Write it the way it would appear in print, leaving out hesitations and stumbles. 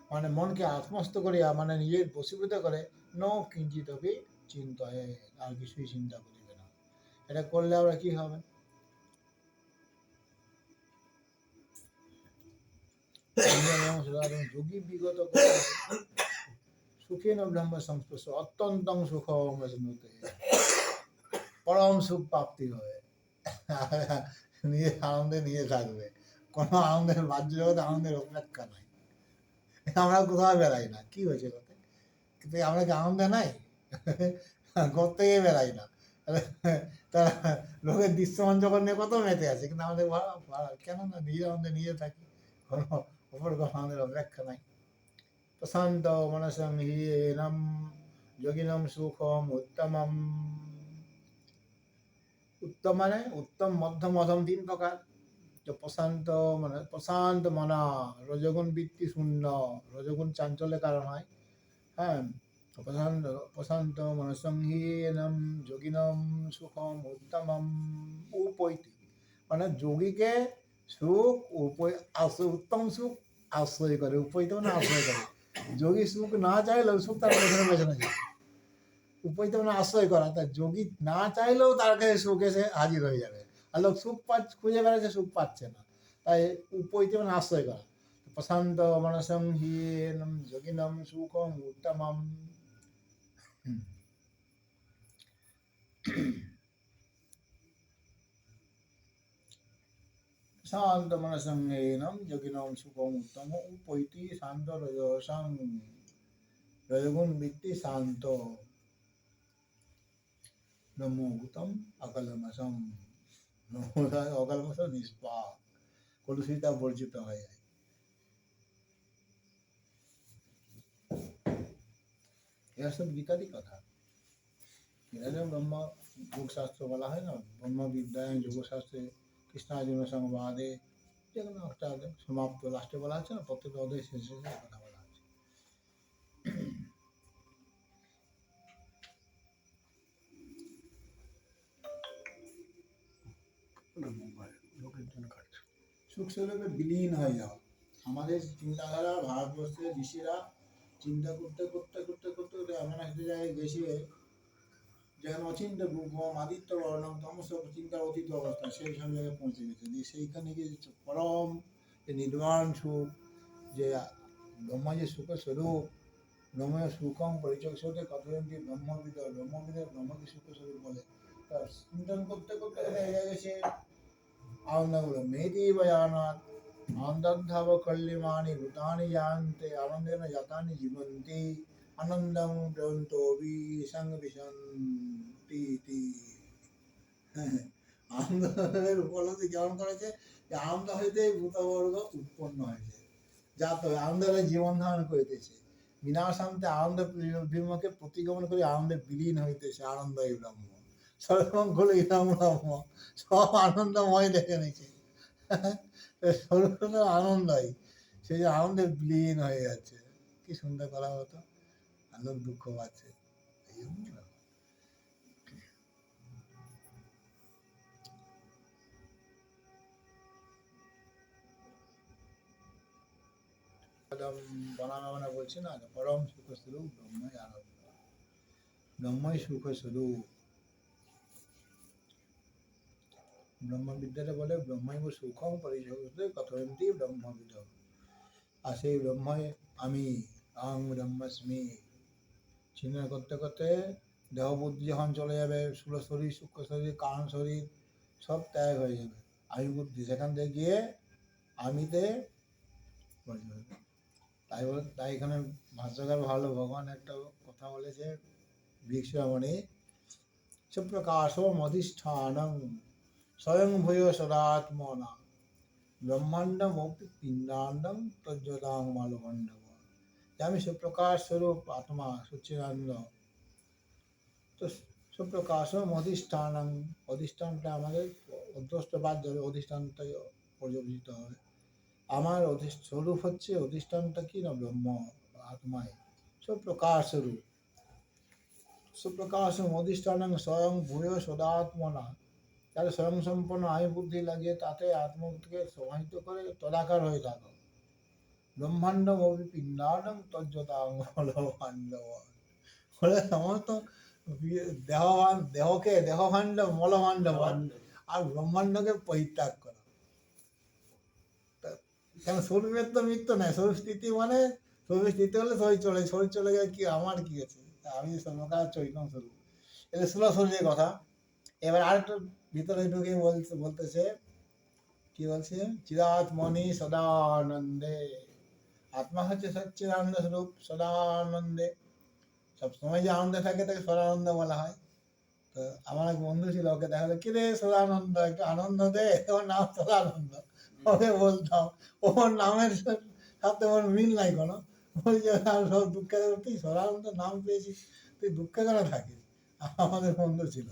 মানে মনকে আত্মস্থ করিয়া মানে নিজের বশীভূত করে ন কিঞ্চিত অপি চিন্তয়ে, আর কিছুই চিন্তা করিবে না। এটা করলে আবার কি হবে? যোগী বিগত সুখেন ব্রহ্ম সংস্পর্শ অত্যন্তং সুখম রজনীতে, পরম সুখ প্রাপ্তি হবে। নিজের আনন্দে নিয়ে থাকবে, কোনো আনন্দের বাহ্য জগতে আনন্দের অপেক্ষা নাই। আমরা কোথাও বেড়াই না, কি হয়েছে কথা? কিন্তু আমরা কি আনন্দে নাই? ঘর থেকে বেড়াই না, তারা লোকের দৃশ্যমান জগৎ নিয়ে কত মেতে আছে, কিন্তু আমাদের কেন না নিজের আনন্দে নিয়ে থাকি, কোনো অপর কোনো আনন্দের অপেক্ষা নাই। প্রশান্ত মনসং হি এনম যোগিনম সুখম উত্তমম। উত্তম মানে উত্তম, মধ্যম, অধম 3 প্রকার। তো প্রশান্ত মনা, রজগুণ বৃত্তি শূন্য, রজগুণ চাঞ্চল্যের কারণ হয়। হ্যাঁ, প্রশান্ত প্রশান্ত মনসংহীনম যোগিনম সুখম উত্তমম উপৈতি, মানে যোগীকে সুখ উত্তম সুখ আশ্রয় করে। উপৈত মানে আশ্রয় করে। যোগী সুখ না চাইলেও সুখ তার পেছনে পেছনে যায়। উপৈত মানে আশ্রয় করা, তার যোগী না চাইলেও তার কাছে সুখ এসে হাজির হয়ে যাবে। আর লোক সুখ খুঁজে বেড়াচ্ছে, সুখ পাচ্ছে না, তাই উপৈত মানে আশ্রয় করা। প্রশান্ত মনসংহীনম যোগিনম সুখম উত্তমম। শান্ত মনসংহীনম যোগিনম সুখম উত্তম উপৈতি শান্ত রজসং, রজগুণ বৃত্তি শান্ত ব্রহ্মভূতম অকলমসম, অকলমস নিষ্পাপ, কলুষিতা বর্জিত হয়ে যায়। এরা সব গীতারই কথা। এরা ব্রহ্ম যোগশাস্ত্র বলা হয় না, ব্রহ্মবিদ্যায় যোগশাস্ত্রে কৃষ্ণার্জুন সংবাদে, যেগুলো একটা সমাপ্ত লাস্টে বলা আছে না, প্রত্যেকটা অধ্যায় শেষে কথা বলা আছে। সুখ স্বরূপে বিলীন হয়ে যাও। আমাদের চিন্তাধারা, ভারতবর্ষের ঋষিরা চিন্তা করতে করতে করতে করতে করতে এমন একটা জায়গায় গেছে, যেখানে অচিন্ত্য রূপম আদিত্য বর্ণম তমস চিন্তার অতীত অবস্থা, সেই সব জায়গায় পৌঁছে গেছে। সেইখানে গিয়ে পরম নির্বাণ সুখ, যে ব্রহ্ম যে সুখের স্বরূপ, ব্রহ্ম সুখম পরিচয় সাথে কথয়ন্তি ব্রহ্মবিদ, ব্রহ্মবিদের ব্রহ্মকে সুখের স্বরূপ বলে। তার চিন্তন করতে করতে এই জায়গায় সে আনন্দগুলো মেয়েটি বয়ানাথ আনন্দাধাব কল্লিমানি ভূতানি জানতে আনন্দেন জাতানি জীবন্তি আনন্দং ব্রন্তবি সঙ্গ বিশন্তি। আনন্দের উপলব্ধি কেমন করেছে, যে আনন্দ হইতেই ভূতবর্গ উৎপন্ন হয়েছে, যাতে আনন্দের জীবন ধারণ করিতেছে। বিনাশান্তে আনন্দ বিমুখে প্রতিগমন করে আনন্দে বিলীন হইতেছে। আনন্দই ব্রহ্ম, সর্বমঙ্গল ইদং ব্রহ্ম, সব আনন্দময় দেখে নিচ্ছে। স্বরূপ আনন্দই, সেই যে আনন্দে বিলীন হয়ে যাচ্ছে। কি সুন্দর করা হতো, আনন্দ দুঃখ পাচ্ছে। বানানো বলছে না, পরম সুখ স্বরূপ ব্রহ্মই আনন্দ, ব্রহ্মই সুখ স্বরূপ। ব্রহ্মবিদ্যাটা বলে ব্রহ্মই সুখম পরিচয় কথয়ন্তি ব্রহ্মবিদ, আর সেই ব্রহ্মই আমি, আহং ব্রহ্মাস্মি। চিন্তা করতে করতে দেহ বুদ্ধি যখন চলে যাবে, স্থূল শরীর, সূক্ষ্ম শরীর, কারণ শরীর সব ত্যাগ হয়ে যাবে, আমি বুদ্ধি সেখান থেকে গিয়ে আমিতে পরিচয় হবে। তাই এখানে ভাষ্যকার ভালো, ভগবান একটা কথা বলেছে ভিক্ষামণি, সুপ্রকাশম অধিষ্ঠানং স্বয়ং ভূয় সদাত্মনা ব্রহ্মাণ্ডম পিণ্ডাণ্ডম তজ্জতাং মালখণ্ডম। আমি সুপ্রকাশ স্বরূপ আত্মা সচ্চিদানন্দ। তো সুপ্রকাশম অধিষ্ঠানং, অধিষ্ঠানটা আমাদের অধ্যস্ত বাদ যাবে, অধিষ্ঠানটাই পর্যবেসিত হবে। আমার স্বরূপ হচ্ছে, অধিষ্ঠানটা কি না, ব্রহ্ম আত্মায় সুপ্রকাশ স্বরূপ। সুপ্রকাশম অধিষ্ঠানং স্বয়ং ভূয় সদাত্মনা, তাহলে স্বয়ং সম্পন্ন আমি বুদ্ধি লাগিয়ে তাতে আত্মকে সমাহিত করে তদাকার হয়ে থাকো। ব্রহ্মাণ্ড ভবি পিণ্ডাণ্ডং তজ্জতাং মলভাণ্ড, বলে সমস্ত দেহকে দেহভাণ্ড মলভাণ্ড আর ব্রহ্মাণ্ডকে পরিত্যাগ করা। কেন শরীরের তো মৃত্যু নাই, শরীর স্থিতি মানে শরীর স্থিতি হলে শরীর চলে গেলে কি আমার কি আছে, আমি সর্বকাল চৈতন্য স্বরূপ। এটা স্থূল শরীরের কথা। এবার আরেকটু ভিতরে ঢুকে বলতেছে, কি বলছে, চিরাত্মনি সদানন্দে, আত্মা হচ্ছে সচ্চিদানন্দ স্বরূপ, সদানন্দে, সবসময় যে আনন্দে থাকে তাকে সদানন্দ বলা হয়। তো আমার এক বন্ধু ছিল, ওকে দেখালো, কিরে সদানন্দ একটু আনন্দ দে, ওর নাম সদানন্দ। ওকে বলতাম ওর নামের সাথে ওর মিল নাই কোনো, বলছে সব দুঃখে তুই সদানন্দ নাম পেয়েছিস, তুই দুঃখে কেন থাকিস। আমাদের বন্ধু ছিল।